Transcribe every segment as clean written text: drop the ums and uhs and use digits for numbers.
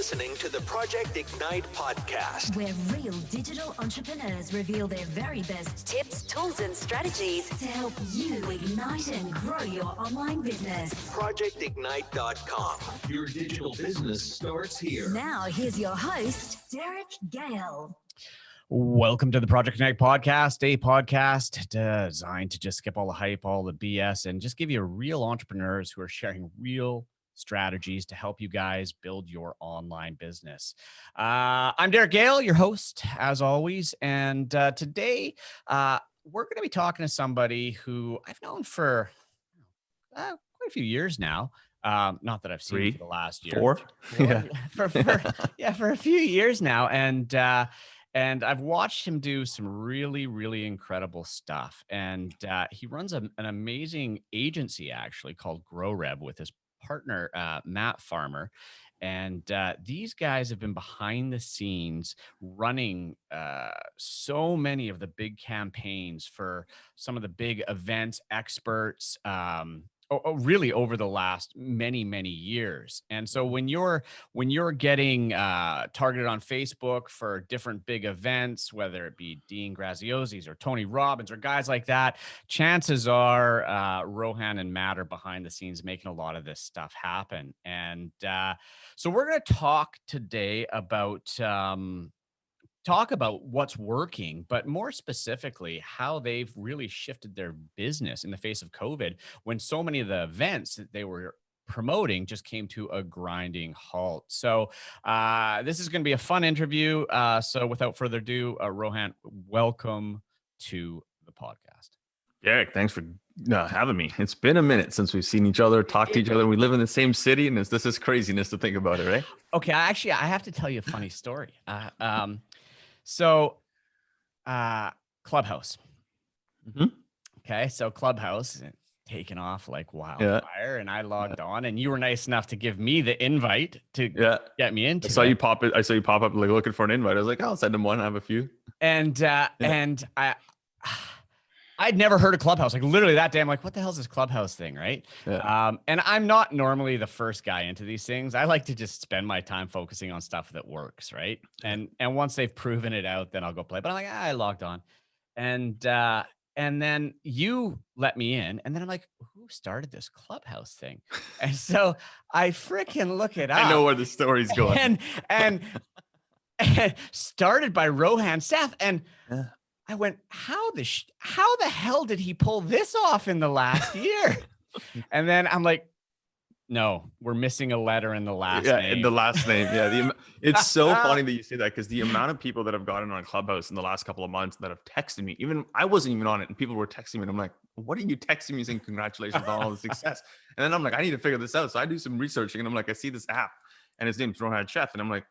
listening to the Project Ignite podcast, where real digital entrepreneurs reveal their very best tips, tools, and strategies to help you ignite and grow your online business. ProjectIgnite.com. Your digital business starts here. Now, here's your host, Derek Gale. Welcome to the Project Ignite podcast, a podcast designed to just skip all the hype, all the BS, and just give you real entrepreneurs who are sharing real strategies to help you guys build your online business. I'm Derek Gale, your host, as always. And today, we're going to be talking to somebody who I've known for quite a few years now. Not that I've seen for the last year. Four? Yeah. For a few years now. And I've watched him do some really, really incredible stuff. And he runs an amazing agency, actually, called GrowReb with his partner, Matt Farmer. And these guys have been behind the scenes running so many of the big campaigns for some of the big events, experts, really over the last many, many years. And so when you're getting targeted on Facebook for different big events, whether it be Dean Graziosi's or Tony Robbins or guys like that, chances are Rohan and Matt are behind the scenes making a lot of this stuff happen. And so we're going to talk today about what's working, but more specifically, how they've really shifted their business in the face of COVID when so many of the events that they were promoting just came to a grinding halt. So this is going to be a fun interview. So without further ado, Rohan, welcome to the podcast. Derek, thanks for having me. It's been a minute since we've seen each other, talked to each other. We live in the same city, and this is craziness to think about it, right? Okay, I have to tell you a funny story. So, Clubhouse. Mm-hmm. Okay, so Clubhouse taken off like wildfire, and I logged on, and you were nice enough to give me the invite to get me into. I saw you pop up like looking for an invite. I was like, I'll send him one. I have a few. And I'd never heard of Clubhouse. Like literally that day, I'm like, what the hell is this Clubhouse thing, right? Yeah. And I'm not normally the first guy into these things. I like to just spend my time focusing on stuff that works, right? And once they've proven it out, then I'll go play. But I'm like, I logged on. And then you let me in. And then I'm like, who started this Clubhouse thing? And so I freaking look it up. I know where the story's going. And started by Rohan, Sheth. And I went, how the hell did he pull this off in the last year? And then I'm like, no, we're missing a letter in the last name. In the last name. Yeah. It's so funny that you say that, because the amount of people that have gotten on Clubhouse in the last couple of months that have texted me, even I wasn't even on it, and people were texting me, and I'm like, what are you texting me saying congratulations on all the success? And then I'm like, I need to figure this out. So I do some researching, and I'm like, I see this app, and his name's Rohan Sheth, and I'm like,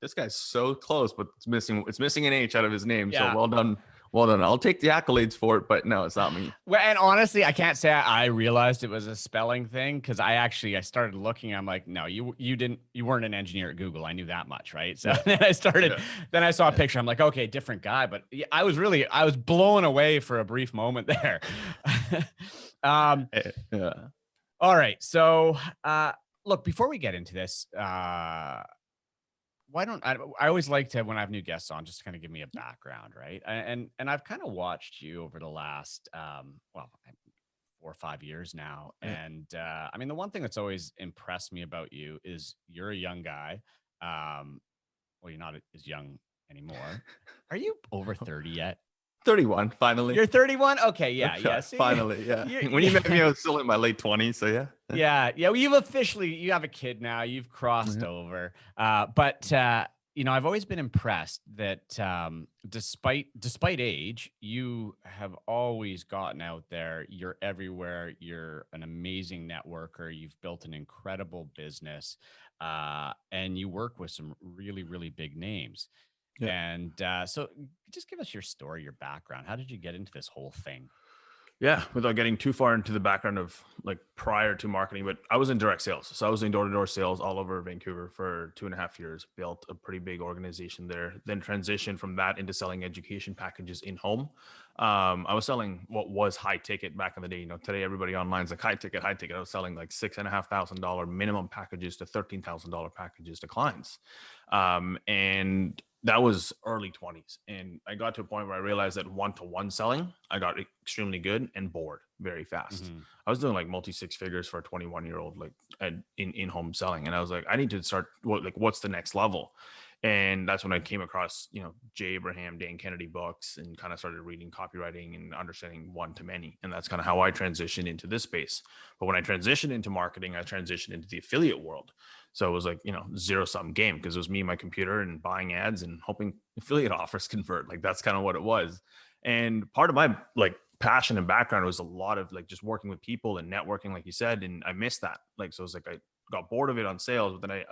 this guy's so close, but it's missing an H out of his name. Yeah. So well done. Well done. I'll take the accolades for it, but no, it's not me. Well, and honestly, I can't say I realized it was a spelling thing, because I started looking. I'm like, no, you weren't an engineer at Google. I knew that much, right? So then I saw a picture. I'm like, okay, different guy. But I was blown away for a brief moment there. All right. So look, before we get into this, why don't I always like to, when I have new guests on, just to kind of give me a background, right? And I've kind of watched you over the last, 4 or 5 years now. And I mean, the one thing that's always impressed me about you is you're a young guy. Well, you're not as young anymore. Are you over 30 yet? 31, finally. You're 31? Okay, yeah. See, finally, yeah. When you met me, I was still in my late 20s, so yeah. Yeah. Well, you have a kid now. You've crossed over. But I've always been impressed that despite age, you have always gotten out there. You're everywhere. You're an amazing networker. You've built an incredible business, and you work with some really, really big names. Yeah. And so just give us your story, your background. How did you get into this whole thing? Yeah, without getting too far into the background of like prior to marketing, but I was in direct sales. So I was in door-to-door sales all over Vancouver for 2.5 years, built a pretty big organization there, then transitioned from that into selling education packages in home. I was selling what was high ticket back in the day. You know, today everybody online is like high ticket, high ticket. I was selling like $6,500 minimum packages to $13,000 packages to clients. And that was early 20s. And I got to a point where I realized that one-to-one selling, I got extremely good and bored very fast. Mm-hmm. I was doing like multi six figures for a 21-year-old, like in home selling. And I was like, I need to start what's the next level? And that's when I came across, you know, Jay Abraham, Dan Kennedy books, and kind of started reading copywriting and understanding one to many. And that's kind of how I transitioned into this space. But when I transitioned into marketing, I transitioned into the affiliate world. So it was like, you know, zero sum game, because it was me and my computer and buying ads and hoping affiliate offers convert. Like that's kind of what it was. And part of my like passion and background was a lot of like just working with people and networking, like you said. And I missed that. Like, so it was like, I got bored of it on sales, but then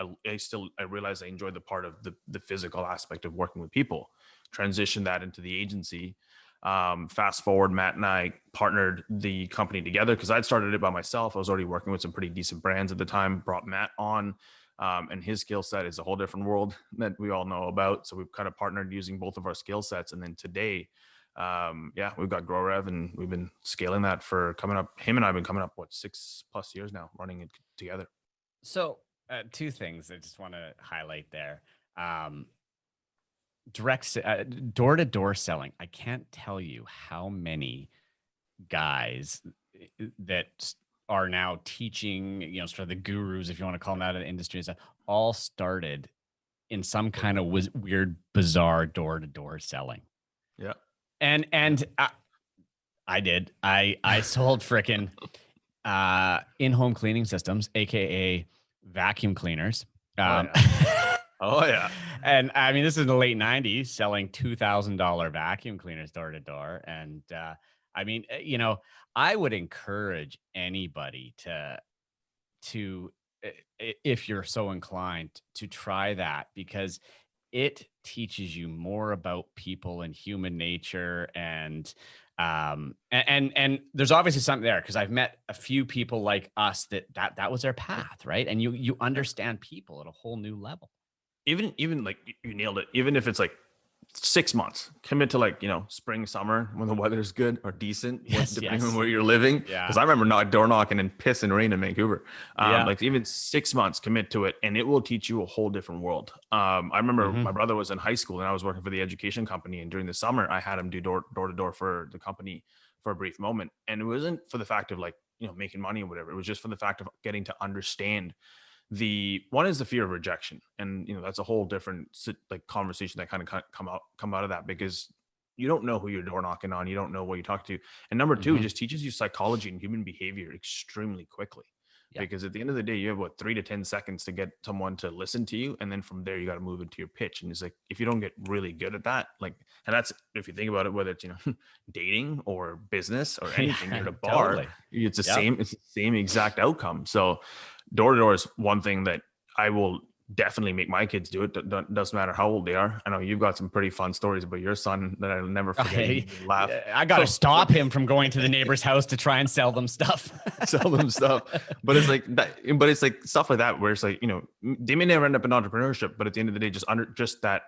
I realized I enjoyed the part of the physical aspect of working with people, transitioned that into the agency. Fast forward, Matt and I partnered the company together because I'd started it by myself. I was already working with some pretty decent brands at the time, brought Matt on, and his skill set is a whole different world that we all know about. So we've kind of partnered using both of our skill sets. And then today, we've got GrowRev, and we've been scaling that for coming up. Him and I have been coming up, 6+ years now, running it together. So two things I just want to highlight there. Direct door-to-door selling. I can't tell you how many guys that are now teaching, you know, sort of the gurus, if you want to call them that, in the industry, all started in some kind of weird, bizarre door-to-door selling. Yeah. And I did. I sold frickin' in-home cleaning systems, aka vacuum cleaners. Oh yeah. And I mean, this is in the late 90s, selling $2,000 vacuum cleaners door to door. And I mean, you know, I would encourage anybody to if you're so inclined, to try that, because it teaches you more about people and human nature. And there's obviously something there, because I've met a few people like us that was their path, right? And you understand people at a whole new level. Even like you nailed it. Even if it's like 6 months, commit to like, you know, spring, summer when the weather's good or decent, depending on where you're living. Yeah. Because I remember not door knocking and piss and rain in Vancouver. Yeah. Like even 6 months, commit to it, and it will teach you a whole different world. I remember my brother was in high school and I was working for the education company, and during the summer I had him do door to door for the company for a brief moment. And it wasn't for the fact of like, you know, making money or whatever. It was just for the fact of getting to understand the one is the fear of rejection. And, you know, that's a whole different like conversation that kind of come out of that, because you don't know who you're door knocking on. You don't know what you talk to. And number two, it just teaches you psychology and human behavior extremely quickly. Yeah. Because at the end of the day, you have 3 to 10 seconds to get someone to listen to you. And then from there, you got to move into your pitch. And it's like, if you don't get really good at that, like, and that's, if you think about it, whether it's, you know, dating or business or anything, you're at a bar, Totally. It's the same exact outcome. So door to door is one thing that I will definitely make my kids do. It doesn't matter how old they are. I know you've got some pretty fun stories about your son that I'll never forget. Hey, laugh. I got to stop him from going to the neighbor's house to try and sell them stuff. But it's like that. But it's like stuff like that where it's like, you know, they may never end up in entrepreneurship, but at the end of the day, just that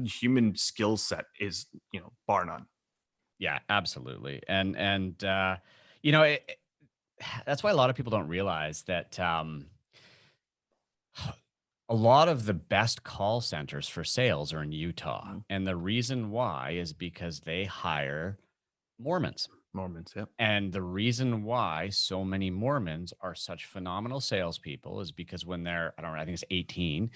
human skill set is, you know, bar none. Yeah, absolutely. And you know, that's why a lot of people don't realize that a lot of the best call centers for sales are in Utah. And the reason why is because they hire Mormons. Yeah. And the reason why so many Mormons are such phenomenal salespeople is because when they're, I don't know, I think it's 18,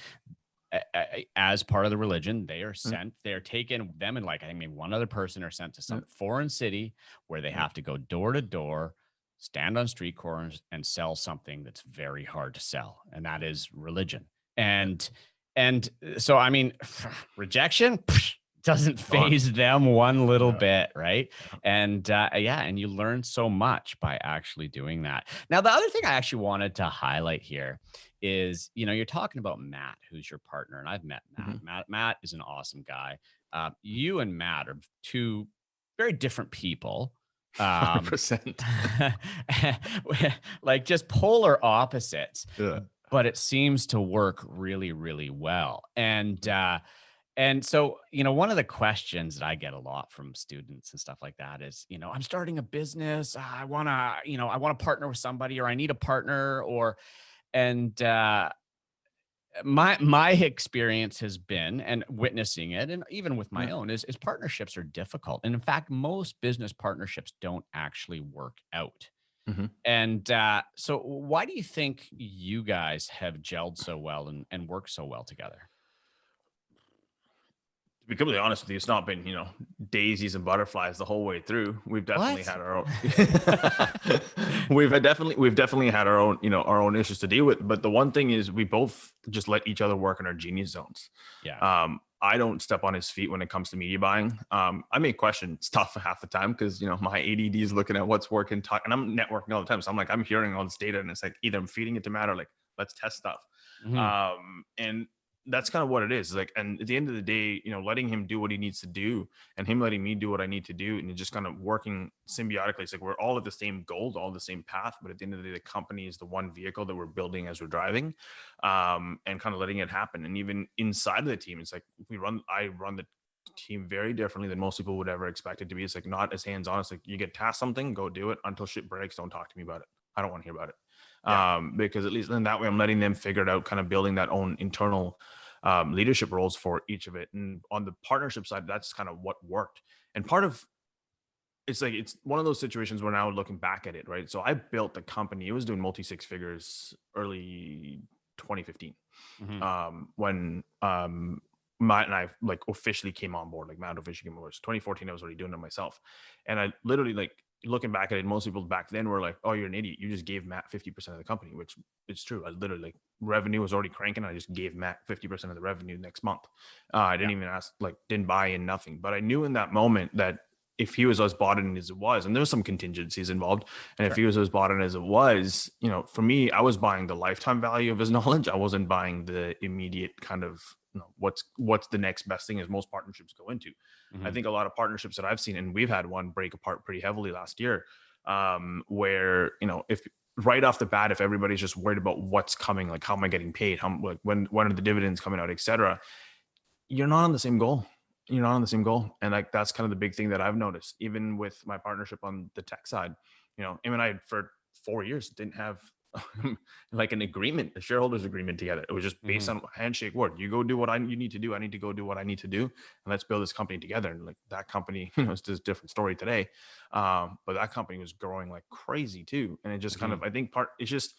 as part of the religion, they are sent, they're taken, them and like, I think maybe one other person are sent to some foreign city where they have to go door to door, stand on street corners and sell something that's very hard to sell. And that is religion. And so, I mean, rejection doesn't phase them one little bit. Right. And and you learn so much by actually doing that. Now, the other thing I actually wanted to highlight here is, you know, you're talking about Matt, who's your partner, and I've met Matt. Matt is an awesome guy. You and Matt are two very different people, 100%. Like just polar opposites. Yeah. But it seems to work really, really well. And so, one of the questions that I get a lot from students and stuff like that is, I'm starting a business. I want to partner with somebody, or I need a partner, and my experience has been, and witnessing it, and even with my own, is partnerships are difficult. And in fact, most business partnerships don't actually work out. Mm-hmm. And so why do you think you guys have gelled so well and worked so well together? To be completely honest with you, it's not been, daisies and butterflies the whole way through. We've definitely had our own. we've definitely had our own, our own issues to deal with. But the one thing is, we both just let each other work in our genius zones. Yeah. I don't step on his feet when it comes to media buying. I may question stuff half the time because, my ADD is looking at what's working, and I'm networking all the time. So I'm hearing all this data, and it's like, either I'm feeding it to Matt, or like, let's test stuff. Mm-hmm. And that's kind of what it is. Like, and at the end of the day, letting him do what he needs to do, and him letting me do what I need to do, and just kind of working symbiotically. It's like we're all at the same goal, all the same path, but at the end of the day, the company is the one vehicle that we're building as we're driving, and kind of letting it happen. And even inside of the team, it's like I run the team very differently than most people would ever expect it to be. It's like not as hands-on. It's like, you get tasked something, go do it until shit breaks. Don't talk to me about it. I don't want to hear about it. Yeah. Because at least then that way I'm letting them figure it out, kind of building that own internal leadership roles for each of it. And on the partnership side, that's kind of what worked. And part of it's one of those situations where now looking back at it, right? So I built the company. It was doing multi six figures early 2015. Mm-hmm. When Matt and I like officially came on board, like Matt officially came on board. So 2014, I was already doing it myself. And I literally, like, looking back at it, most people back then were like, "Oh, you're an idiot. You just gave Matt 50% of the company," which it's true. I literally, like, revenue was already cranking. I just gave Matt 50% of the revenue next month. I didn't even ask, like, didn't buy in, nothing. But I knew in that moment that if he was as bought in as it was, and there was some contingencies involved, and if he was as bought in as it was, for me, I was buying the lifetime value of his knowledge. I wasn't buying the immediate kind of, what's the next best thing, as most partnerships go into. Mm-hmm. I think a lot of partnerships that I've seen, and we've had one break apart pretty heavily last year, where, if right off the bat, if everybody's just worried about what's coming, like, how am I getting paid? When are the dividends coming out, et cetera, you're not on the same goal. You're not on the same goal. And like, that's kind of the big thing that I've noticed, even with my partnership on the tech side. Him and I, for 4 years, didn't have like an agreement, a shareholders agreement together. It was just based on handshake word. You go do what you need to do. I need to go do what I need to do. And let's build this company together. And like, that company, it's just a different story today. But that company was growing like crazy too. And it just kind of, I think it's just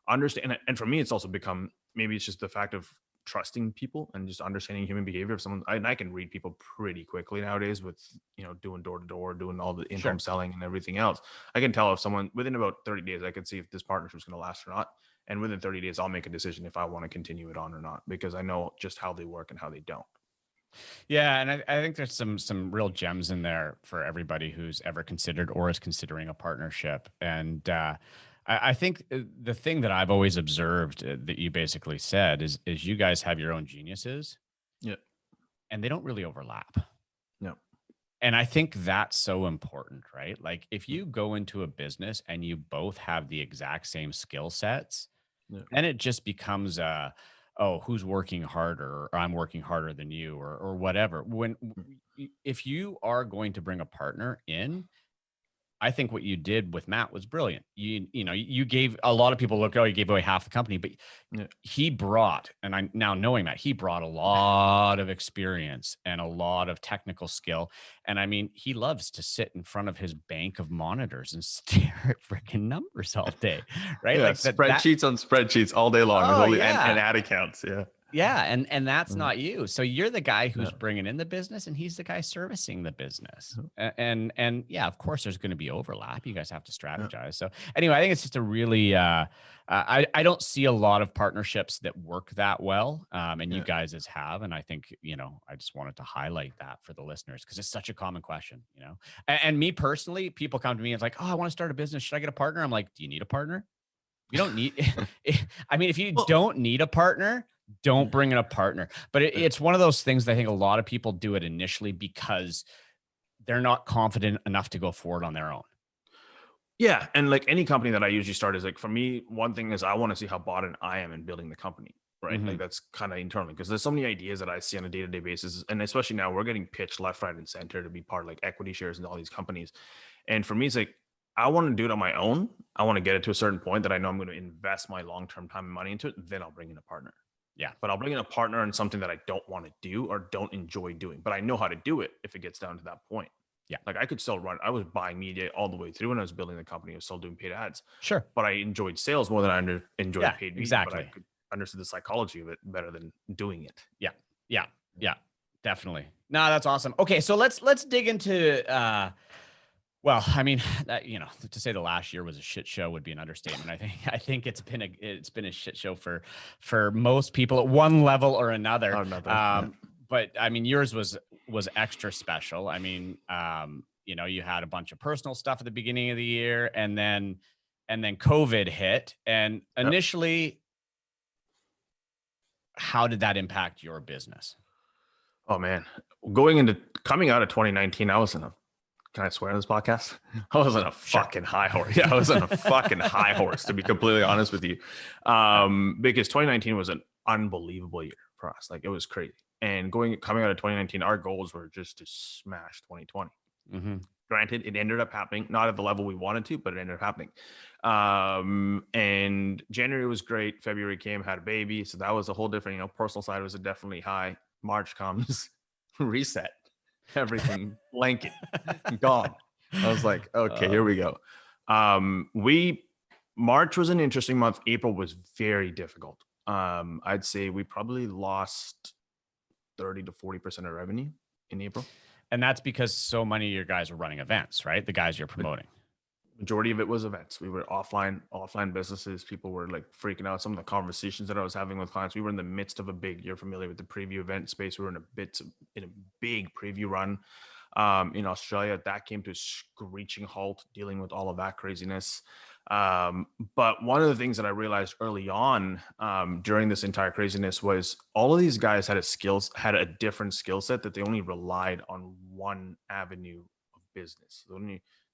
understand. And for me, it's also become, maybe it's just the fact of trusting people and just understanding human behavior. If someone, I can read people pretty quickly nowadays with, doing door to door, doing all the in-home selling and everything else. I can tell if someone, within about 30 days, I can see if this partnership is going to last or not. And within 30 days, I'll make a decision if I want to continue it on or not, because I know just how they work and how they don't. Yeah. And I think there's some real gems in there for everybody who's ever considered or is considering a partnership. And, I think the thing that I've always observed that you basically said is you guys have your own geniuses. Yeah. And they don't really overlap. No. And I think that's so important, right? Like, if you go into a business and you both have the exact same skill sets, then it just becomes who's working harder, or I'm working harder than you, or whatever. If you are going to bring a partner in, I think what you did with Matt was brilliant. You gave, a lot of people look, you gave away half the company, but he brought, and I now knowing Matt, he brought a lot of experience and a lot of technical skill. And I mean, he loves to sit in front of his bank of monitors and stare at freaking numbers all day, right? Yeah, like spreadsheets on spreadsheets all day long, and ad accounts. Yeah. Yeah. And that's not you. So you're the guy who's bringing in the business, and he's the guy servicing the business. And yeah, of course there's going to be overlap. You guys have to strategize. So anyway, I think it's just a really, I don't see a lot of partnerships that work that well. And you guys have, and I think, I just wanted to highlight that for the listeners, because it's such a common question, and me personally, people come to me and it's like, oh, I want to start a business. Should I get a partner? I'm like, do you need a partner? You don't need, I mean, if you don't need a partner, don't bring in a partner. But it's one of those things that I think a lot of people do it initially because they're not confident enough to go forward on their own. Yeah. And like any company that I usually start is like, for me, one thing is I want to see how bought in I am in building the company. Right. Mhm. Like that's kind of internally because there's so many ideas that I see on a day-to-day basis. And especially now we're getting pitched left, right, and center to be part of like equity shares in all these companies. And for me, it's like, I want to do it on my own. I want to get it to a certain point that I know I'm going to invest my long-term time and money into it. Then I'll bring in a partner. Yeah. But I'll bring in a partner on something that I don't want to do or don't enjoy doing, but I know how to do it if it gets down to that point. Yeah. Like I could still run. I was buying media all the way through when I was building the company. I was still doing paid ads, Sure. but I enjoyed sales more than I enjoyed Yeah, paid media. exactly. But I could understood the psychology of it better than doing it. Yeah. Yeah. Yeah. Definitely. No, that's awesome. Okay, so let's dig into well, I mean, that, you know, to say the last year was a shit show would be an understatement. I think it's been a shit show for most people at one level or another. Oh, nothing. But I mean, yours was extra special. I mean, you know, you had a bunch of personal stuff at the beginning of the year, and then COVID hit. And Yep. initially, how did that impact your business? Oh man, coming out of 2019, I was in a. Can I swear on this podcast? I was on a fucking high horse. Yeah, I was on a fucking high horse, to be completely honest with you. Because 2019 was an unbelievable year for us. Like it was crazy. And coming out of 2019, our goals were just to smash 2020. Mm-hmm. Granted, it ended up happening, not at the level we wanted to, but it ended up happening. And January was great. February came, had a baby. So that was a whole different, personal side was definitely high. March comes, reset. Everything blanket gone. I was like, okay, here we go. March was an interesting month. April was very difficult. I'd say we probably lost 30 to 40% of revenue in April. And that's because so many of your guys are running events, right? The guys you're promoting. Majority of it was events. We were offline businesses. People were like freaking out. Some of the conversations that I was having with clients, we were in the midst of a big, you're familiar with the preview event space. We were in a big preview run in Australia. That came to a screeching halt, dealing with all of that craziness. But one of the things that I realized early on during this entire craziness was all of these guys had a different skill set that they only relied on one avenue of business.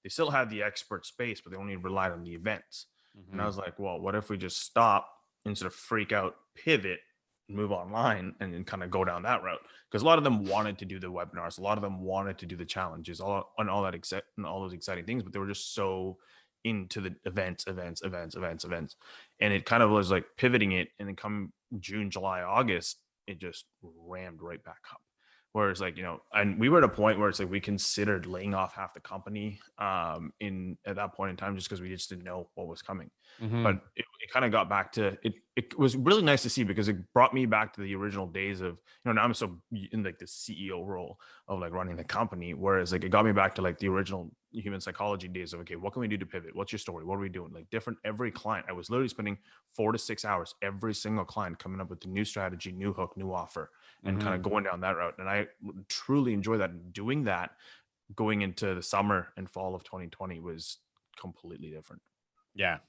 They still had the expert space, but they only relied on the events. Mm-hmm. And I was like, well, what if we just stop instead of freak out, pivot, move online and then kind of go down that route? Because a lot of them wanted to do the webinars. A lot of them wanted to do the challenges, all those exciting things, but they were just so into the events. And it kind of was like pivoting it. And then come June, July, August, it just rammed right back up. Whereas like, and we were at a point where it's like we considered laying off half the company at that point in time, just because we just didn't know what was coming. Mm-hmm. But it kind of got back to it. It was really nice to see because it brought me back to the original days of, now I'm so in like the CEO role of like running the company. Whereas like it got me back to like the original human psychology days of, okay, what can we do to pivot? What's your story? What are we doing? Like every client, I was literally spending 4 to 6 hours, every single client coming up with the new strategy, new hook, new offer, and kind of going down that route. And I truly enjoy that. Doing that going into the summer and fall of 2020 was completely different. Yeah.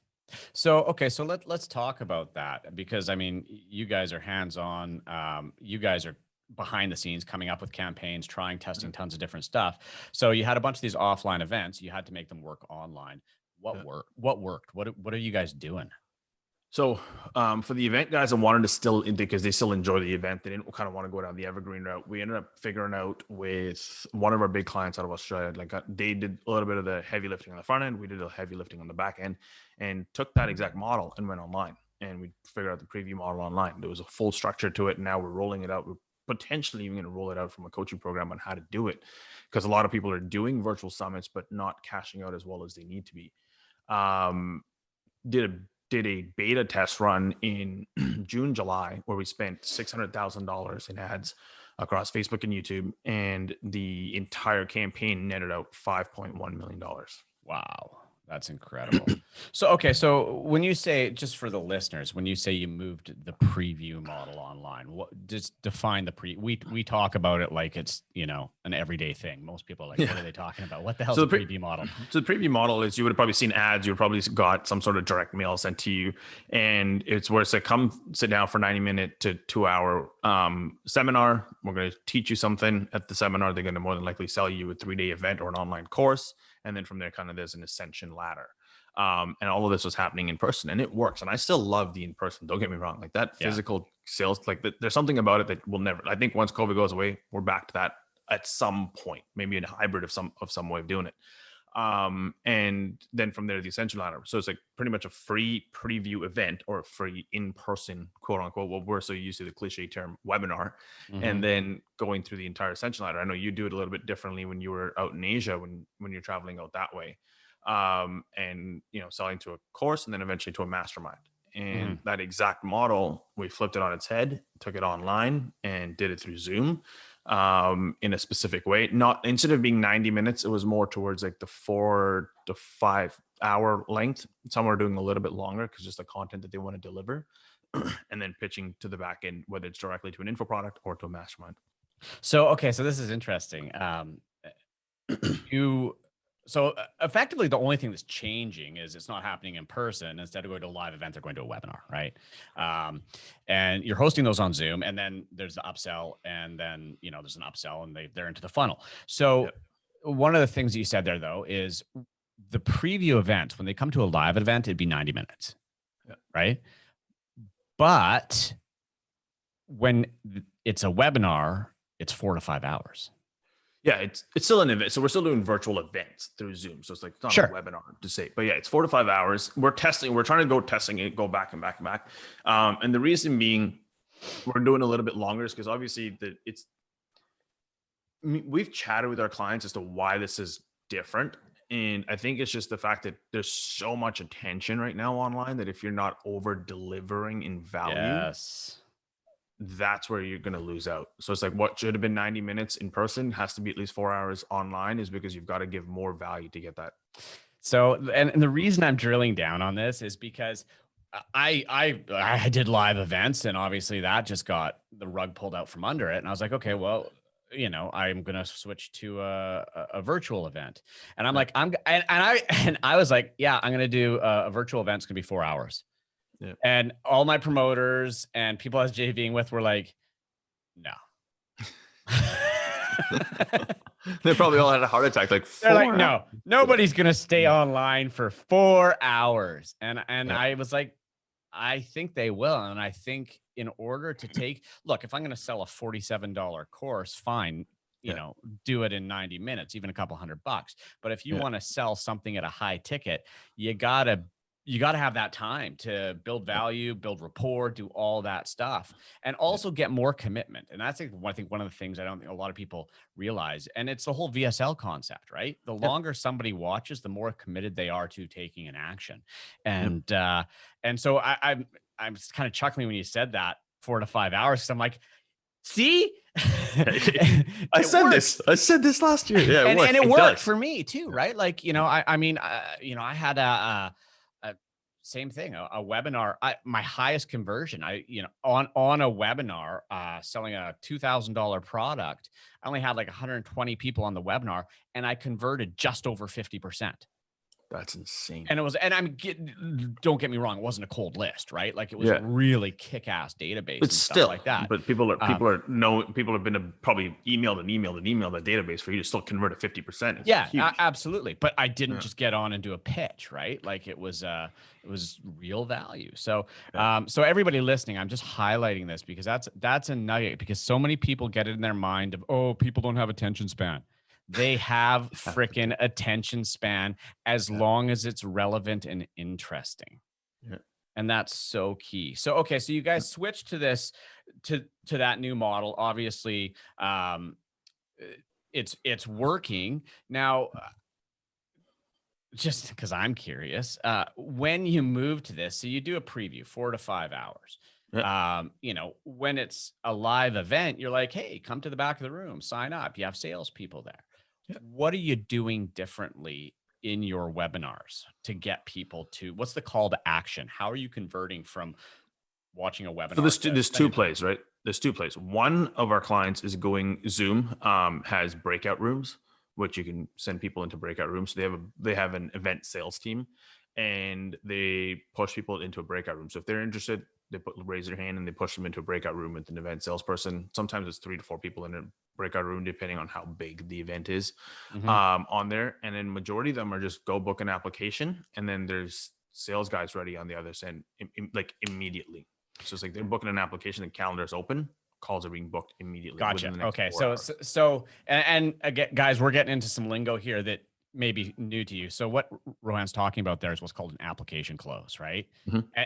So, okay. So let's talk about that, because I mean, you guys are hands-on. You guys are behind the scenes coming up with campaigns, testing tons of different stuff. So you had a bunch of these offline events. You had to make them work online. What worked? What are you guys doing? So for the event guys, I wanted to because they still enjoy the event. They didn't kind of want to go down the evergreen route. We ended up figuring out with one of our big clients out of Australia, like they did a little bit of the heavy lifting on the front end. We did a heavy lifting on the back end and took that exact model and went online. And we figured out the preview model online. There was a full structure to it. And now we're rolling it out. We're potentially even going to roll it out from a coaching program on how to do it, because a lot of people are doing virtual summits, but not cashing out as well as they need to be. Did a beta test run in June, July, where we spent $600,000 in ads across Facebook and YouTube, and the entire campaign netted out $5.1 million. Wow. That's incredible. So, okay. So when you say, just for the listeners, when you say you moved the preview model online, what just define we talk about it like it's, an everyday thing. Most people are like, what are they talking about? What the hell is the preview model? So the preview model is, you would have probably seen ads. You would probably got some sort of direct mail sent to you. And it's where it's like, come sit down for 90-minute to 2-hour seminar. We're going to teach you something at the seminar. They're going to more than likely sell you a 3-day event or an online course. And then from there, kind of there's an ascension ladder. And all of this was happening in person, and it works. And I still love the in person. Don't get me wrong. Like that physical sales, like there's something about it that will never. I think once COVID goes away, we're back to that at some point, maybe in a hybrid of some way of doing it. And then from there, the Ascension Ladder. So it's like pretty much a free preview event or a free in-person, quote unquote. Well, we're so used to the cliche term webinar, and then going through the entire Ascension Ladder. I know you do it a little bit differently when you were out in Asia, when you're traveling out that way, and selling to a course and then eventually to a mastermind. And that exact model, we flipped it on its head, took it online, and did it through Zoom. In a specific way, not instead of being 90 minutes, it was more towards like the 4 to 5 hour length. Some are doing a little bit longer because just the content that they want to deliver, and then pitching to the back end, whether it's directly to an info product or to a mastermind. So this is interesting. So effectively, the only thing that's changing is it's not happening in person. Instead of going to a live event, they're going to a webinar, right? And you're hosting those on Zoom, and then there's the upsell, and then there's an upsell, and they're into the funnel. So one of the things that you said there, though, is the preview event. When they come to a live event, it'd be 90 minutes, right? But when it's a webinar, it's 4 to 5 hours. Yeah, it's still an event. So we're still doing virtual events through Zoom. So it's like it's not a webinar to say, but yeah, it's 4 to 5 hours. We're testing. We're trying to go testing it, go back and back and back. And the reason being, we're doing a little bit longer is because obviously we've chatted with our clients as to why this is different. And I think it's just the fact that there's so much attention right now online that if you're not over delivering in value, that's where you're going to lose out. So it's like what should have been 90 minutes in person has to be at least 4 hours online, is because you've got to give more value to get that. So, and the reason I'm drilling down on this is because I did live events, and obviously that just got the rug pulled out from under it. And I was like, okay, well, I'm going to switch to a virtual event. And I'm like, I was like, yeah, I'm going to do a virtual event. It's going to be 4 hours. Yeah. And all my promoters and people I was JVing with were like, no. They probably all had a heart attack. They're like, no, nobody's going to stay online for 4 hours. And I was like, I think they will. And I think in order to look, if I'm going to sell a $47 course, fine, do it in 90 minutes, even a couple $100. But if you want to sell something at a high ticket, you gotta have that time to build value, build rapport, do all that stuff, and also get more commitment. And that's, I think, one of the things I don't think a lot of people realize. And it's the whole VSL concept, right? The longer somebody watches, the more committed they are to taking an action. And so I'm kind of chuckling when you said that 4 to 5 hours, because I'm like, see, I said this last year. Yeah, and it worked for me too, right? Like, I had a same thing, a webinar. My highest conversion, on a webinar, selling a $2,000 product, I only had like 120 people on the webinar, and I converted just over 50%. That's insane. And it was, and don't get me wrong, it wasn't a cold list, right? Like it was a really kick-ass database. But and still stuff like that. But people have been probably emailed that database for you to still convert at 50%. Absolutely. But I didn't just get on and do a pitch, right? Like it was real value. So, so everybody listening, I'm just highlighting this because that's a nugget, because so many people get it in their mind of, oh, people don't have attention span. They have freaking attention span as long as it's relevant and interesting. Yeah. And that's so key. So, okay. So you guys switched to this, to that new model. Obviously, it's working now. Just because I'm curious, when you move to this, so you do a preview 4 to 5 hours. When it's a live event, you're like, hey, come to the back of the room, sign up. You have salespeople there. What are you doing differently in your webinars to get people to, what's the call to action? How are you converting from watching a webinar? So there's two plays, right? There's two plays. One of our clients is going Zoom, has breakout rooms, which you can send people into breakout rooms. So they have an event sales team, and they push people into a breakout room. So if they're interested, raise their hand and they push them into a breakout room with an event salesperson. Sometimes it's 3 to 4 people in a breakout room, depending on how big the event is on there. And then majority of them are just go book an application, and then there's sales guys ready on the other end, like immediately. So it's like they're booking an application, the calendar's open, calls are being booked immediately. Gotcha. Okay. 4 hours. So, and again, guys, we're getting into some lingo here that may be new to you. So what Rohan's talking about there is what's called an application close, right?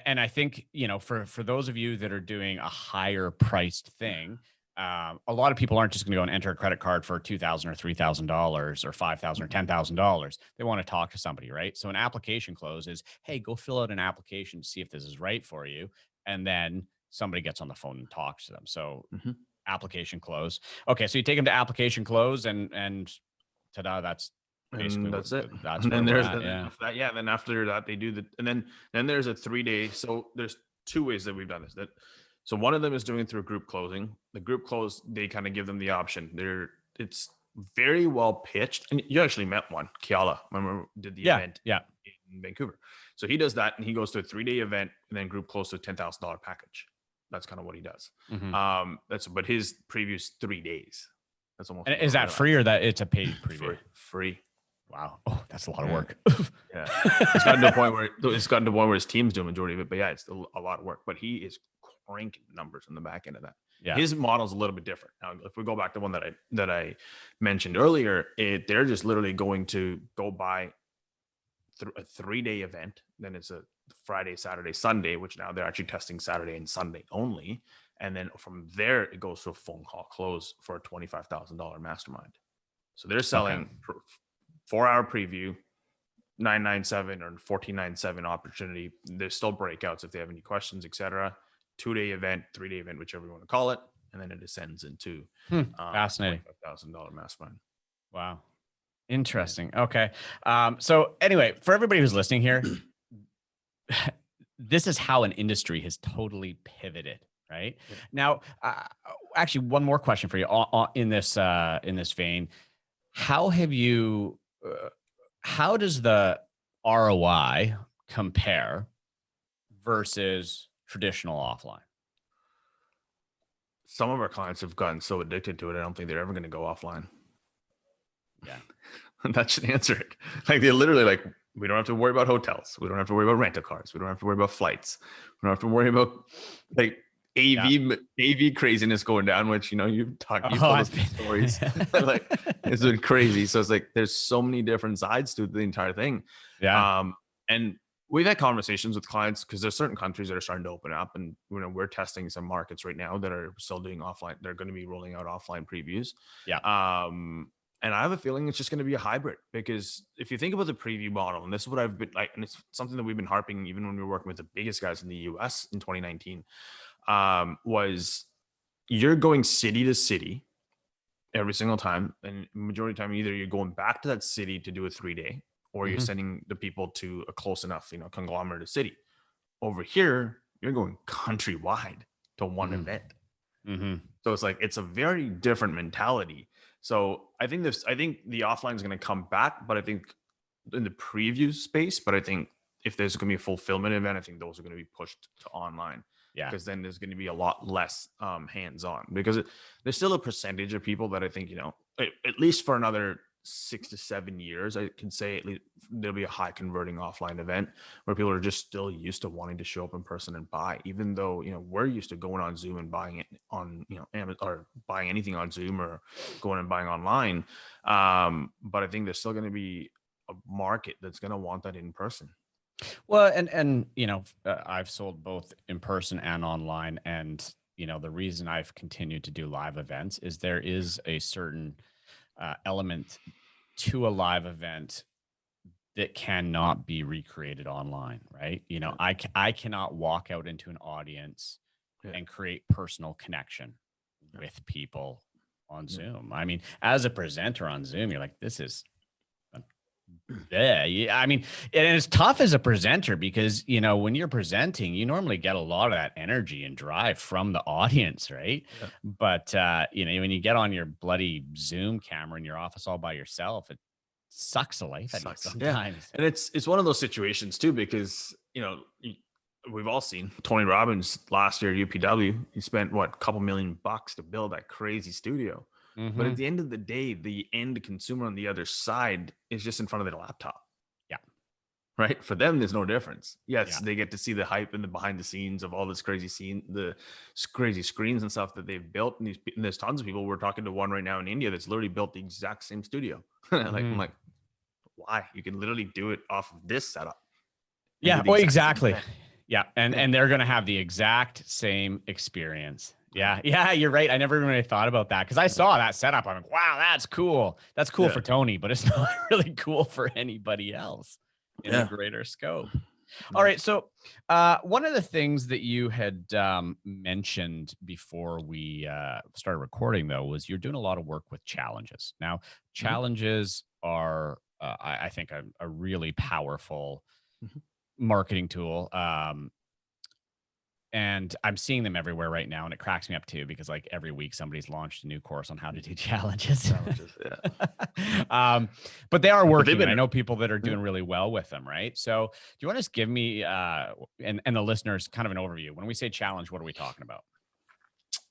And I think, for those of you that are doing a higher priced thing, a lot of people aren't just going to go and enter a credit card for $2,000 or $3,000 or $5,000 or $10,000. They want to talk to somebody, right? So an application close is, hey, go fill out an application to see if this is right for you. And then somebody gets on the phone and talks to them. So application close. Okay. So you take them to application close and ta-da, that's basically and that's it. That's and then where there's we're at, yeah. Then after that, they do and then there's a 3-day. So there's 2 ways that we've done this. So one of them is doing it through group closing. The group close, they kind of give them the option. It's very well pitched. And you actually met one, Kiala, remember, did the event in Vancouver. So he does that, and he goes to a 3-day event and then group close to a $10,000 package. That's kind of what he does. But his previous 3 days. That's almost. And is that free or that it's a paid preview? Free. Wow. Oh, that's a lot of work. Yeah. It's gotten to a point where his team's doing majority of it, but yeah, it's a lot of work, but he is cranking numbers in the back end of that. Yeah. His model's a little bit different. Now, if we go back to one that I mentioned earlier, they're just literally going to go buy a 3-day event. Then it's a Friday, Saturday, Sunday, which now they're actually testing Saturday and Sunday only. And then from there, it goes to a phone call close for a $25,000 mastermind. So they're selling 4-hour preview, $997 or $1497 opportunity. There's still breakouts if they have any questions, etc. 2-day event, 3-day event, whichever you want to call it, and then it ascends into fascinating $25,000 mastermind. Wow, interesting. Okay, so anyway, for everybody who's listening here, this is how an industry has totally pivoted. Right now, actually, one more question for you in this vein. How have you? How does the ROI compare versus traditional offline? Some of our clients have gotten so addicted to it, I don't think they're ever going to go offline. Yeah, that should answer it. Like they literally we don't have to worry about hotels. We don't have to worry about rental cars. We don't have to worry about flights. We don't have to worry about AV craziness going down, which you've told us stories. It's been crazy. So it's there's so many different sides to the entire thing. And we've had conversations with clients because there's certain countries that are starting to open up, and we're testing some markets right now that are still doing offline. They're going to be rolling out offline previews. And I have a feeling it's just going to be a hybrid, because if you think about the preview model, and this is what I've been and it's something that we've been harping even when we were working with the biggest guys in the US in 2019, was you're going city to city every single time. And majority of the time, either you're going back to that city to do a 3-day, or you're sending the people to a close enough, conglomerate city. Over here, you're going countrywide to one event. So it's a very different mentality. So I think the offline is going to come back, but I think in the preview space, but I think if there's going to be a fulfillment event, I think those are going to be pushed to online. Yeah, because then there's going to be a lot less hands-on, because there's still a percentage of people that I think, at least for another 6 to 7 years, I can say at least there'll be a high converting offline event where people are just still used to wanting to show up in person and buy, even though, we're used to going on Zoom and buying it on, Amazon, or buying anything on Zoom or going and buying online. But I think there's still going to be a market that's going to want that in person. Well, and I've sold both in person and online, and the reason I've continued to do live events is there is a certain element to a live event that cannot be recreated online, right? I cannot walk out into an audience and create personal connection with people on Zoom. I mean, as a presenter on Zoom, you're like, this is I mean, and it's tough as a presenter because, when you're presenting, you normally get a lot of that energy and drive from the audience, right? Yeah. But, when you get on your bloody Zoom camera in your office all by yourself, it sucks the life out of you sometimes. Yeah. And it's one of those situations too, because, we've all seen Tony Robbins last year at UPW. He spent what, a couple $1 million to build that crazy studio. But at the end of the day, the end consumer on the other side is just in front of their laptop. Yeah. Right. For them, there's no difference. Yes, Yeah. they get to see the hype and the behind the scenes of all this crazy the crazy screens and stuff that they've built. And there's tons of people. We're talking to one right now in India that's literally built the exact same studio. I'm like, why? You can literally do it off of this setup. Yeah. Well, exactly. Yeah. And they're going to have the exact same experience. Yeah. Yeah. You're right. I never even really thought about that because I saw that setup. I'm like, wow, that's cool. That's cool for Tony, but it's not really cool for anybody else in a greater scope. All right. So one of the things that you had mentioned before we started recording, though, was you're doing a lot of work with challenges. Now, challenges are, I think, a really powerful marketing tool. And I'm seeing them everywhere right now, and it cracks me up too because like every week somebody's launched a new course on how to do challenges. But they are working. And I know people that are doing really well with them, right? So do you want to just give me and the listeners kind of an overview? When we say challenge, what are we talking about?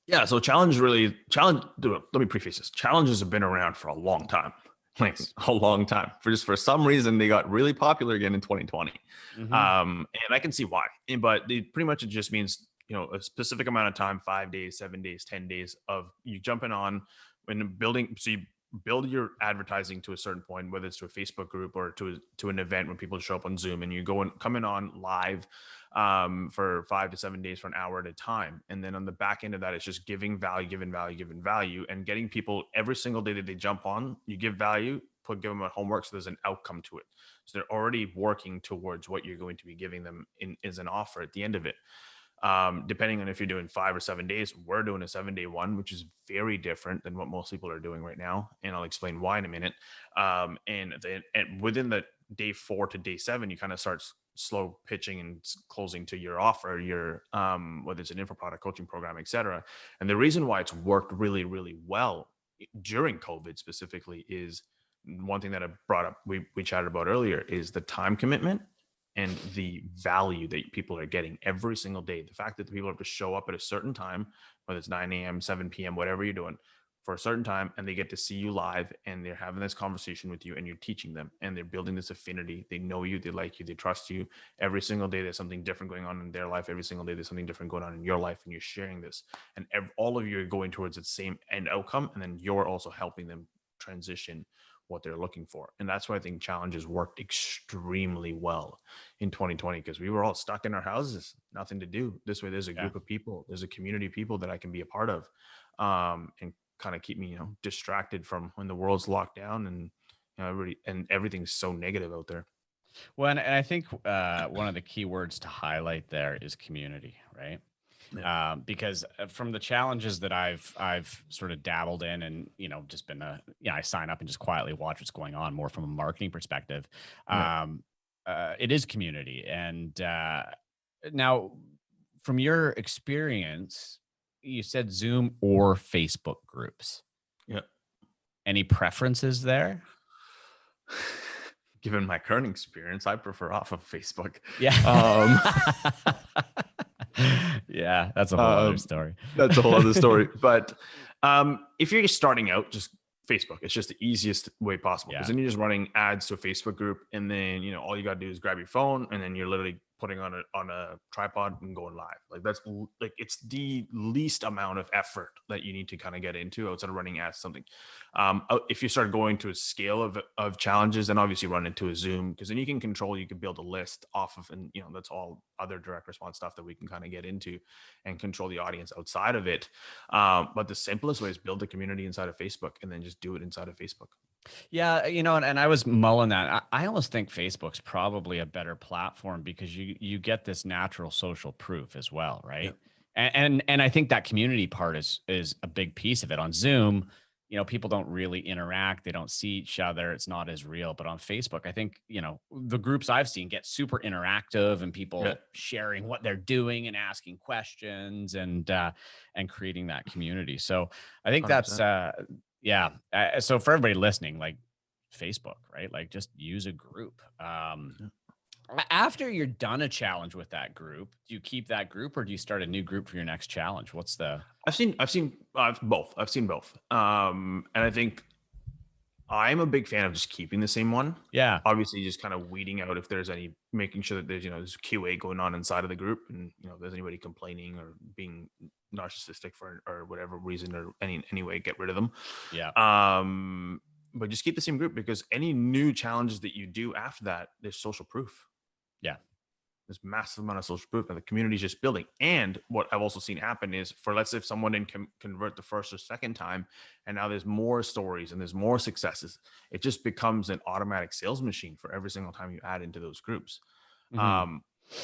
Yeah, so let me preface this. Challenges have been around for a long time. Like a long time. For some reason they got really popular again in 2020. And I can see why. But pretty much it just means, a specific amount of time, 5 days, 7 days, 10 days of you jumping on and building. So you build your advertising to a certain point, whether it's to a Facebook group or to an event when people show up on Zoom, and you go and come in on live for 5 to 7 days for an hour at a time. And then on the back end of that, it's just giving value, and getting people every single day that they jump on, you give value, give them a homework. So there's an outcome to it. So they're already working towards what you're going to be giving them as an offer at the end of it. Depending on if you're doing 5 or 7 days, we're doing a 7-day one, which is very different than what most people are doing right now. And I'll explain why in a minute. And within the day 4 to day 7, you kind of start slow pitching and closing to your offer, your whether it's an info product coaching program, etc. And the reason why it's worked really, really well during COVID specifically is one thing that I brought up, we chatted about earlier, is the time commitment and the value that people are getting every single day. The fact that the people have to show up at a certain time, whether it's 9 a.m., 7 p.m., whatever you're doing, for a certain time, and they get to see you live, and they're having this conversation with you, and you're teaching them, and they're building this affinity. They know you, they like you, they trust you. Every single day there's something different going on in their life. Every single day there's something different going on in your life, and you're sharing this. And all of you are going towards the same end outcome, and then you're also helping them transition what they're looking for. And that's why I think challenges worked extremely well in 2020, because we were all stuck in our houses, nothing to do. This way there's a group of people, there's a community of people that I can be a part of, and kind of keep me, distracted from when the world's locked down and everything's so negative out there. Well, and I think one of the key words to highlight there is community, right? Yeah. Because from the challenges that I've sort of dabbled in and, just been I sign up and just quietly watch what's going on more from a marketing perspective. It is community. And now from your experience, you said Zoom or Facebook groups. Yeah. Any preferences there? Given my current experience, I prefer off of Facebook. Yeah. Yeah, that's a whole other story. That's a whole other story. But if you're just starting out, just Facebook. It's just the easiest way possible, because then you're just running ads to a Facebook group, and then all you got to do is grab your phone, and then you're literally putting on a tripod and going live. Like that's like, it's the least amount of effort that you need to kind of get into outside of running ads something. If you start going to a scale of challenges, then obviously run into a Zoom, because then you can build a list off of, and that's all other direct response stuff that we can kind of get into and control the audience outside of it. But the simplest way is build a community inside of Facebook, and then just do it inside of Facebook. Yeah, and I was mulling that. I almost think Facebook's probably a better platform because you get this natural social proof as well, right? Yeah. And I think that community part is a big piece of it. On Zoom, people don't really interact. They don't see each other. It's not as real. But on Facebook, I think, the groups I've seen get super interactive, and people sharing what they're doing and asking questions and creating that community. So I think 100%. That's so for everybody listening, like Facebook, right? Like just use a group. After you're done a challenge with that group, do you keep that group or do you start a new group for your next challenge? What's the? I've seen both. I've seen both. And I think I'm a big fan of just keeping the same one. Yeah. Obviously, just kind of weeding out if there's any, making sure that there's, there's QA going on inside of the group, and if there's anybody complaining or being narcissistic for or whatever reason or any way, get rid of them. Yeah. But just keep the same group, because any new challenges that you do after that, there's social proof. Yeah. There's massive amount of social proof, and the community is just building. And what I've also seen happen is, for let's say if someone didn't convert the first or second time, and now there's more stories and there's more successes, it just becomes an automatic sales machine for every single time you add into those groups. Mhm.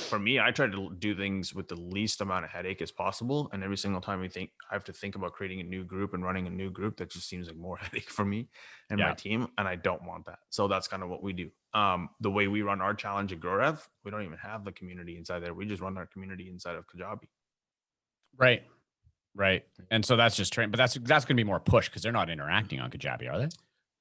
For me, I try to do things with the least amount of headache as possible. And every single time I have to think about creating a new group and running a new group, that just seems like more headache for me and my team. And I don't want that. So that's kind of what we do. The way we run our challenge at GrowRev, we don't even have the community inside there. We just run our community inside of Kajabi. Right. Right. And so that's just trained, but that's going to be more push because they're not interacting on Kajabi, are they?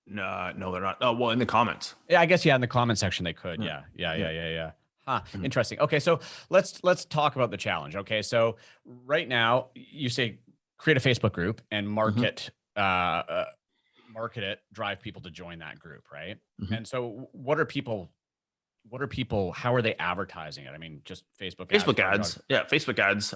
No, they're not. Oh, well, in the comments. Yeah, I guess, in the comment section they could. Yeah. Huh. Interesting. Okay. So let's talk about the challenge. Okay. So right now you say create a Facebook group and market it, drive people to join that group. Right. And so how are they advertising it? I mean, just Facebook ads. Yeah. Facebook ads.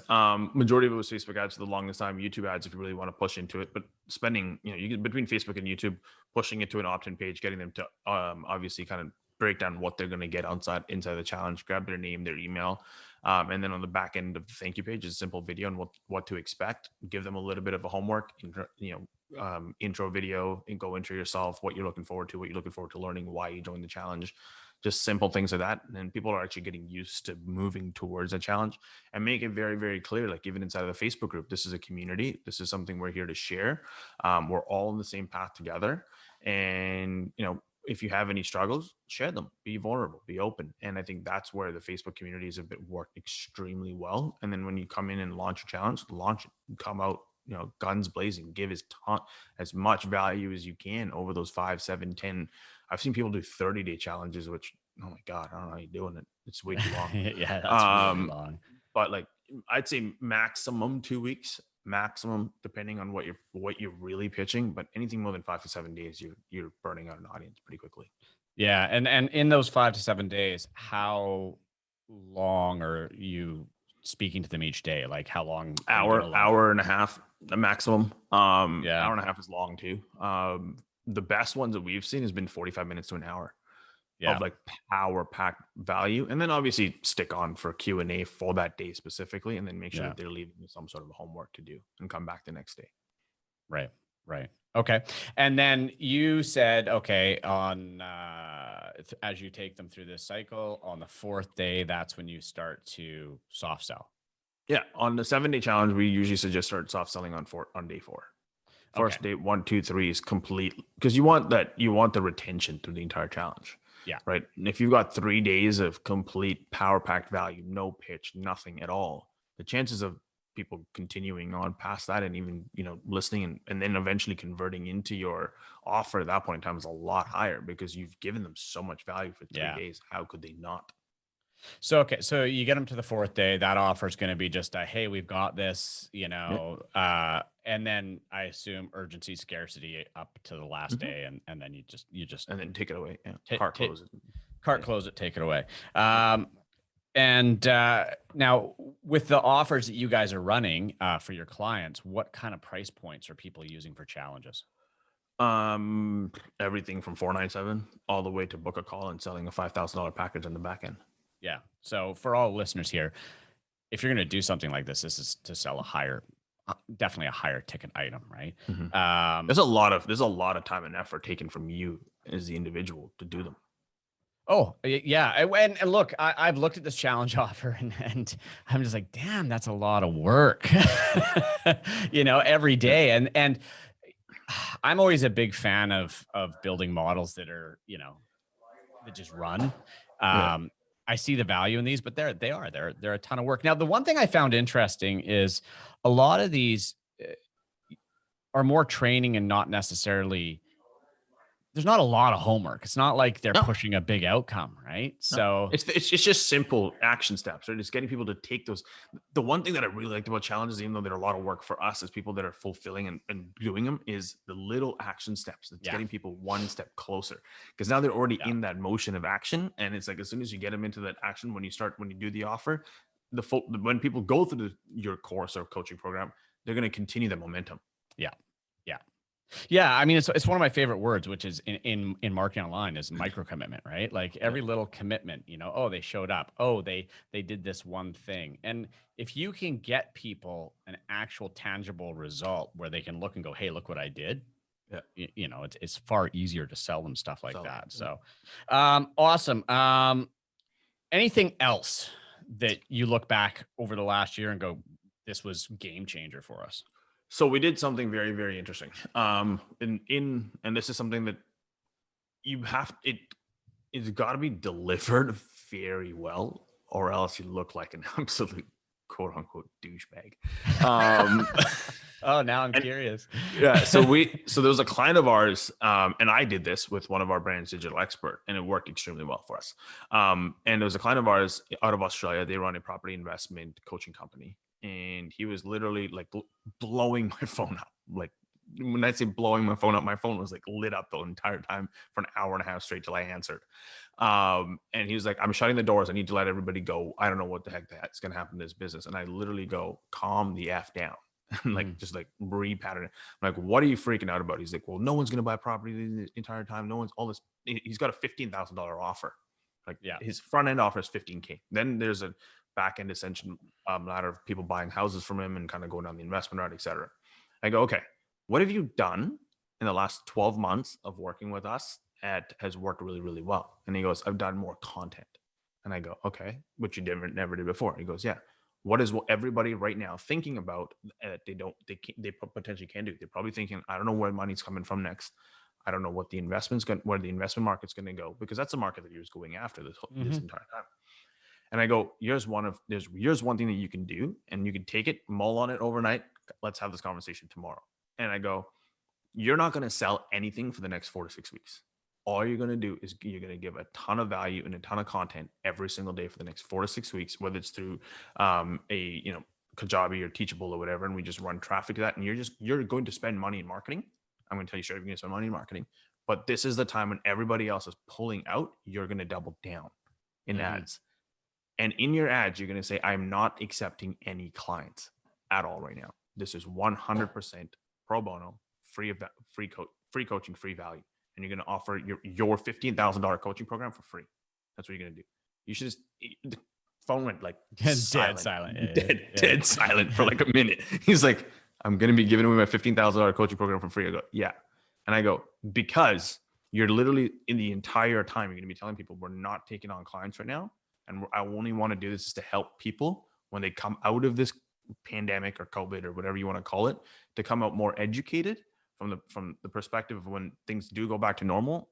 Majority of it was Facebook ads for the longest time. YouTube ads, if you really want to push into it, but spending, you get between Facebook and YouTube, pushing it to an opt-in page, getting them to obviously kind of break down what they're going to get inside the challenge, grab their name, their email, and then on the back end of the thank you page is a simple video and what to expect. Give them a little bit of a homework, intro video, and go intro yourself, what you're looking forward to, learning, why you joined the challenge, just simple things like that. And then people are actually getting used to moving towards a challenge, and make it very, very clear, like even inside of the Facebook group, this is a community. This is something we're here to share. We're all on the same path together. And, if you have any struggles, share them, be vulnerable, be open. And I think that's where the Facebook communities have worked extremely well. And then when you come in and launch a challenge, launch it, come out, guns blazing, give as much value as you can over those 5, 7, 10. I've seen people do 30-day challenges, which, oh my God, I don't know how you're doing it. It's way too long. Yeah, that's really long. But like, I'd say maximum 2 weeks, maximum, depending on what you're really pitching. But anything more than 5 to 7 days, you're burning out an audience pretty quickly. Yeah. And in those 5 to 7 days, how long are you speaking to them each day? Like how long? Hour and a half, the maximum. Hour and a half is long too. The best ones that we've seen has been 45 minutes to an hour of like power packed value. And then obviously stick on for Q&A for that day specifically, and then make sure that they're leaving with some sort of homework to do and come back the next day. Right. Okay. And then you said, okay, on, as you take them through this cycle, on the 4th day, that's when you start to soft sell. Yeah. On the 7-day challenge, we usually suggest start soft selling on day 4. First day 1, 2, 3 is complete, because you want the retention through the entire challenge. Yeah. Right. And if you've got 3 days of complete power packed value, no pitch, nothing at all, the chances of people continuing on past that and even, listening and then eventually converting into your offer at that point in time is a lot higher, because you've given them so much value for 3 days. How could they not? So, okay. So you get them to the 4th day, that offer is going to be just hey, we've got this, and then I assume urgency, scarcity up to the last day. And then you just, and then take it away. Yeah. Close it, take it away. And now with the offers that you guys are running for your clients, what kind of price points are people using for challenges? Everything from $497 all the way to book a call and selling a $5,000 package on the back end. Yeah. So for all listeners here, if you're going to do something like this is to sell definitely a higher ticket item, right? Mm-hmm. There's a lot of time and effort taken from you as the individual to do them. Oh yeah. And look, I've looked at this challenge offer and I'm just like, damn, that's a lot of work, every day. And I'm always a big fan of building models that are, that just run. I see the value in these, but they're a ton of work. Now, the one thing I found interesting is a lot of these are more training and not necessarily there's not a lot of homework. It's not like they're No. pushing a big outcome, right? So it's just simple action steps, right? It's getting people to take those. The one thing that I really liked about challenges, even though they're a lot of work for us as people that are fulfilling and doing them, is the little action steps. It's getting people one step closer, because now they're already in that motion of action. And it's like, as soon as you get them into that action, when you do the offer, when people go through your course or coaching program, they're going to continue the momentum. Yeah, I mean, it's one of my favorite words, which is in marketing online, is micro commitment, right? Like every little commitment, oh, they showed up. Oh, they did this one thing. And if you can get people an actual tangible result where they can look and go, hey, look what I did. Yeah. It's far easier to sell them stuff like that. So awesome. Anything else that you look back over the last year and go, this was game changer for us? So we did something very, very interesting. And this is something that it's got to be delivered very well, or else you look like an absolute quote unquote douchebag. Oh, now I'm curious. Yeah. So there was a client of ours, and I did this with one of our brand's digital expert, and it worked extremely well for us. And there was a client of ours out of Australia. They run a property investment coaching company. And he was literally like blowing my phone up. Like, when I say blowing my phone was like lit up the entire time for an hour and a half straight till I answered. And he was like, I'm shutting the doors. I need to let everybody go. I don't know what the heck that's going to happen to this business. And I literally go, calm the F down. And like, just like re-pattern it. I'm like, what are you freaking out about? He's like, well, no one's going to buy property the entire time. No one's all this. He's got a $15,000 offer. Like, his front end offer is $15K. Then there's a back end ascension ladder of people buying houses from him and kind of going down the investment route, et cetera. I go, okay, what have you done in the last 12 months of working with us that has worked really, really well? And he goes, I've done more content. And I go, okay, which you never did before. He goes, yeah. What is what everybody right now thinking about that they potentially can do? They're probably thinking, I don't know where money's coming from next. I don't know what where the investment market's going to go, because that's the market that he was going after this entire time. And I go, here's one thing that you can do, and you can take it, mull on it overnight. Let's have this conversation tomorrow. And I go, you're not going to sell anything for the next 4 to 6 weeks. All you're going to do is you're going to give a ton of value and a ton of content every single day for the next 4 to 6 weeks, whether it's through Kajabi or Teachable or whatever. And we just run traffic to that. And you're going to spend money in marketing. I'm going to tell you, sure, you're going to spend money in marketing, but this is the time when everybody else is pulling out. You're going to double down in ads. And in your ads, you're going to say, I'm not accepting any clients at all right now. This is 100% pro bono, free coaching, free value. And you're going to offer your $15,000 coaching program for free. That's what you're going to do. You should just, the phone went like dead silent for like a minute. He's like, I'm going to be giving away my $15,000 coaching program for free. I go, yeah. And I go, because you're literally in the entire time, you're going to be telling people we're not taking on clients right now. And I only want to do this is to help people when they come out of this pandemic or COVID or whatever you want to call it, to come out more educated from the perspective of when things do go back to normal.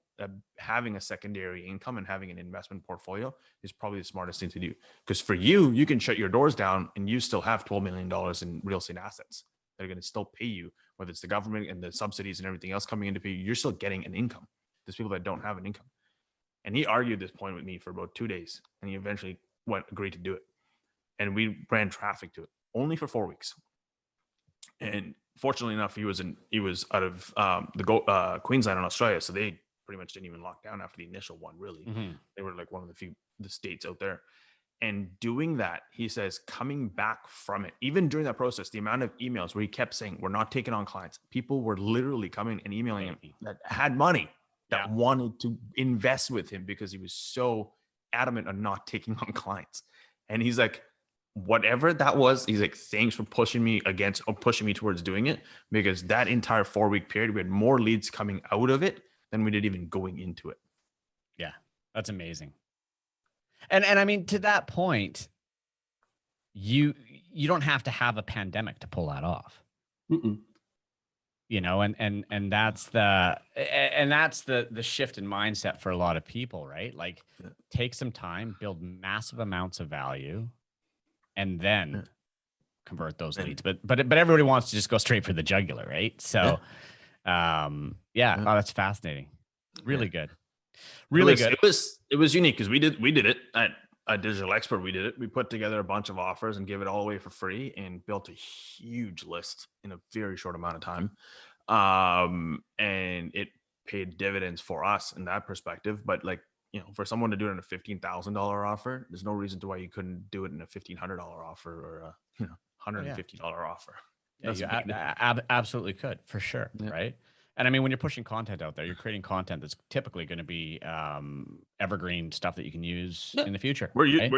Having a secondary income and having an investment portfolio is probably the smartest thing to do. Because for you can shut your doors down and you still have $12 million in real estate assets that are going to still pay you, whether it's the government and the subsidies and everything else coming in to pay you. You're still getting an income. There's people that don't have an income. And he argued this point with me for about 2 days, and he eventually agreed to do it. And we ran traffic to it only for 4 weeks. And fortunately enough, he was out of Queensland and Australia, so they pretty much didn't even lock down after the initial one. Really, they were like one of the states out there. And doing that, he says, coming back from it, even during that process, the amount of emails where he kept saying, we're not taking on clients. People were literally coming and emailing him that had money, that wanted to invest with him because he was so adamant on not taking on clients. And he's like, whatever that was, he's like, thanks for pushing me towards doing it, because that entire 4 week period, we had more leads coming out of it than we did even going into it. Yeah, that's amazing. And I mean, to that point, you don't have to have a pandemic to pull that off. You know, and that's the shift in mindset for a lot of people, right? Like, take some time, build massive amounts of value, and then convert those leads. But everybody wants to just go straight for the jugular, right? So, oh, that's fascinating. Really good. Really good. It was unique because we did it at a Digital Expert. We did it. We put together a bunch of offers and gave it all away for free and built a huge list in a very short amount of time. And it paid dividends for us in that perspective. But like, you know, for someone to do it in a $15,000 offer, there's no reason to why you couldn't do it in a $1,500 offer or a, you know, $150 offer. Yeah, you absolutely could, for sure. Yeah. Right. And I mean, when you're pushing content out there, you're creating content that's typically going to be evergreen stuff that you can use in the future. We're using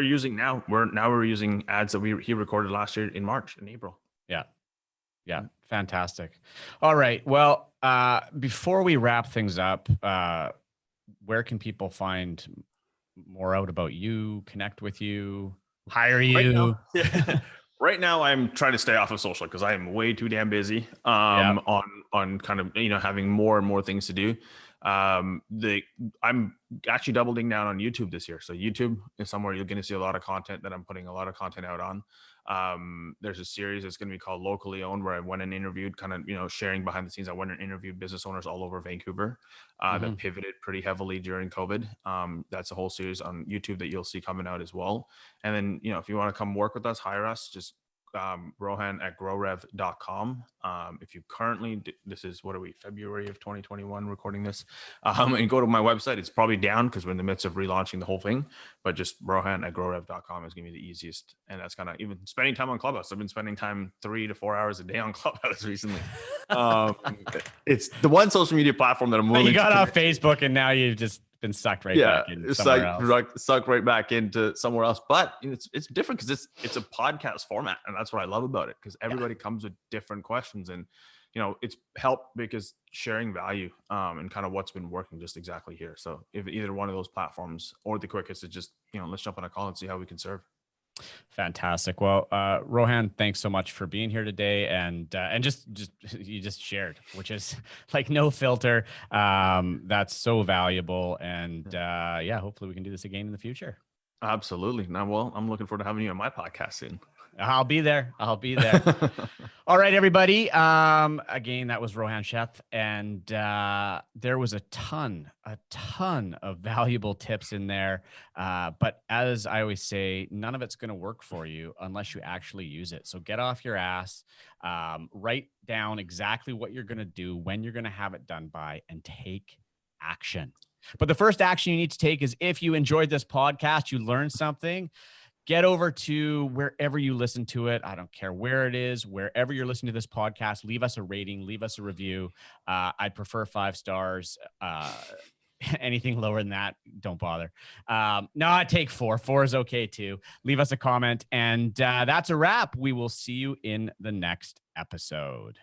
we're using ads that he recorded last year in April. Yeah. Fantastic. All right. Well, before we wrap things up, where can people find more out about you, connect with you, hire you? Right now, I'm trying to stay off of social because I am way too damn busy on kind of, you know, having more and more things to do. I'm actually doubling down on YouTube this year. So YouTube is somewhere you're going to see a lot of content that I'm putting a lot of content out on. There's a series that's going to be called Locally Owned, where I went and interviewed, kind of, you know, sharing behind the scenes. I went and interviewed business owners all over Vancouver that pivoted pretty heavily during COVID. That's a whole series on YouTube that you'll see coming out as well. And then, you know, if you want to come work with us, hire us, just Rohan at growrev.com. If you currently, this is, what are we, February of 2021 recording this, and go to my website. It's probably down because we're in the midst of relaunching the whole thing, but just Rohan at growrev.com is going to be the easiest. And that's kind of, even spending time on Clubhouse. I've been spending time 3 to 4 hours a day on Clubhouse recently. It's the one social media platform that I'm willing to. You got off Facebook and now you've just been sucked right back in somewhere else. Sucked right back into somewhere else. But it's different because it's a podcast format, and that's what I love about it, because everybody comes with different questions, and you know, it's helped because sharing value and kind of what's been working just exactly here. So if either one of those platforms or the quickest is just, you know, let's jump on a call and see how we can serve. Fantastic. Well, Rohan, thanks so much for being here today, and just you just shared, which is like no filter. That's so valuable, and hopefully we can do this again in the future. Absolutely. Now, well, I'm looking forward to having you on my podcast soon. I'll be there. All right, everybody. Again, that was Rohan Sheth, and there was a ton of valuable tips in there. But as I always say, none of it's going to work for you unless you actually use it. So get off your ass, write down exactly what you're going to do, when you're going to have it done by, and take action. But the first action you need to take is, if you enjoyed this podcast, you learned something, get over to wherever you listen to it. I don't care where it is, wherever you're listening to this podcast, leave us a rating, leave us a review. I'd prefer 5 stars. Anything lower than that, don't bother. No, I take 4. 4 is okay too. Leave us a comment, and that's a wrap. We will see you in the next episode.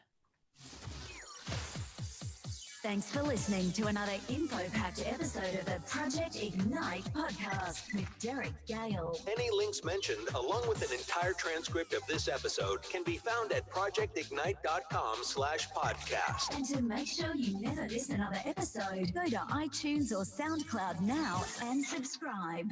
Thanks for listening to another info-packed episode of the Project Ignite podcast with Derek Gale. Any links mentioned, along with an entire transcript of this episode, can be found at projectignite.com/podcast. And to make sure you never miss another episode, go to iTunes or SoundCloud now and subscribe.